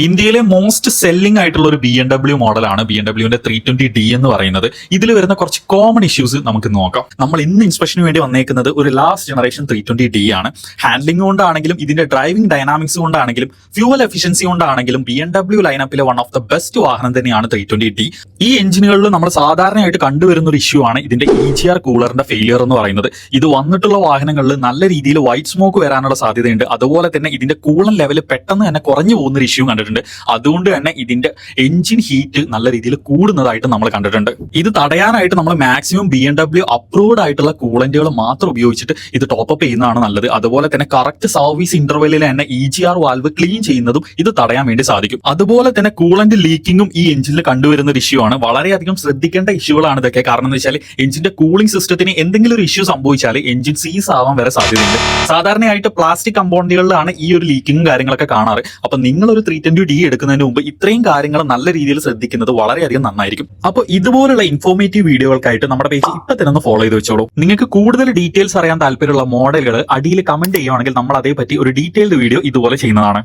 ഇന്ത്യയിലെ most selling ആയിട്ടുള്ള ഒരു BMW മോഡലാണ് BMW 320D എന്ന് പറയുന്നത്. ഇതിൽ വരുന്ന കുറച്ച് കോമൺ ഇഷ്യൂസ് നമുക്ക് നോക്കാം. നമ്മൾ ഇന്ന് ഇൻസ്പെക്ഷന് വേണ്ടി വന്നേക്കുന്നത് ഒരു ലാസ്റ്റ് ജനറേഷൻ 320D ആണ്. ഹാൻഡ്ലിംഗ് കൊണ്ടാണെങ്കിലും ഇതിന്റെ ഡ്രൈവിംഗ് ഡൈനാമിക്സ് കൊണ്ടാണെങ്കിലും ഫ്യൂവൽ എഫിഷ്യൻസി കൊണ്ടാണെങ്കിലും BMW ലൈനപ്പിലെ വൺ ഓഫ് ദ ബെസ്റ്റ് വാഹനം തന്നെയാണ് 320D. ഈ എഞ്ചിനുകളിൽ നമ്മൾ സാധാരണയായിട്ട് കണ്ടുവരുന്ന ഒരു ഇഷ്യൂ ആണ് ഇതിന്റെ EGR കൂളറിന്റെ ഫെയിലിയർ എന്ന് പറയുന്നത്. ഇത് വന്നിട്ടുള്ള വാഹനങ്ങളിൽ നല്ല രീതിയിൽ വൈറ്റ് സ്മോക്ക് വരാനുള്ള സാധ്യതയുണ്ട്. അതുപോലെ തന്നെ ഇതിന്റെ കൂളൻ ലെവൽ പെട്ടെന്ന് തന്നെ കുറഞ്ഞു പോകുന്ന ഒരു ഇഷ്യൂ കണ്ടിട്ടുണ്ട്. അതുകൊണ്ട് തന്നെ ഇതിന്റെ എഞ്ചിൻ ഹീറ്റ് നല്ല രീതിയിൽ കൂടുന്നതായിട്ട് നമ്മൾ കണ്ടിട്ടുണ്ട്. ഇത് തടയാനായിട്ട് നമ്മൾ മാക്സിമം BMW അപ്രൂവ്ഡ് ആയിട്ടുള്ള കൂളന്റുകൾ മാത്രം ഉപയോഗിച്ചിട്ട് ഇത് ടോപ്പ് ചെയ്യുന്നതാണ് നല്ലത്. അതുപോലെ തന്നെ കറക്റ്റ് സർവീസ് ഇന്റർവെല്ലിൽ തന്നെ EGR വാൽവ് ക്ലീൻ ചെയ്യുന്നതും ഇത് തടയാൻ വേണ്ടി സാധിക്കും. അതുപോലെ തന്നെ കൂളന്റ് ലീക്കിങ്ങും ഈ എഞ്ചിനിൽ കണ്ടുവരുന്ന ഒരു ഇഷ്യൂ ആണ്. വളരെയധികം ശ്രദ്ധിക്കേണ്ട ഇഷ്യൂകളാണ് ഇതൊക്കെ. കാരണം എന്ന് വെച്ചാൽ എഞ്ചിന്റെ കൂളിംഗ് സിസ്റ്റത്തിന് എന്തെങ്കിലും ഒരു ഇഷ്യൂ സംഭവിച്ചാൽ എഞ്ചിൻ സീസ് ആവാൻ വരെ സാധ്യതയുണ്ട്. സാധാരണയായിട്ട് പ്ലാസ്റ്റിക് കമ്പൗണ്ടുകളിലാണ് ഈ ഒരു ലീക്കിങ്ങും കാര്യങ്ങളൊക്കെ കാണാറ്. അപ്പൊ നിങ്ങൾ ഒരു 320D എടുക്കുന്നതിന് മുമ്പ് ഇത്രയും കാര്യങ്ങൾ നല്ല രീതിയിൽ ശ്രദ്ധിക്കുന്നത് വളരെയധികം നന്നായിരിക്കും. അപ്പോൾ ഇതുപോലുള്ള ഇൻഫോർമേറ്റീവ് വീഡിയോകൾക്കായിട്ട് നമ്മുടെ പേജ് ഇപ്പൊ തന്നെ ഒന്ന് ഫോളോ ചെയ്ത് വെച്ചോളൂ. നിങ്ങൾക്ക് കൂടുതൽ ഡീറ്റെയിൽസ് അറിയാൻ താല്പര്യമുള്ള മോഡലുകൾ അടിയിൽ കമന്റ് ചെയ്യുകയാണെങ്കിൽ നമ്മൾ അതേപറ്റി ഒരു ഡീറ്റെയിൽഡ് വീഡിയോ ഇതുപോലെ ചെയ്യുന്നതാണ്.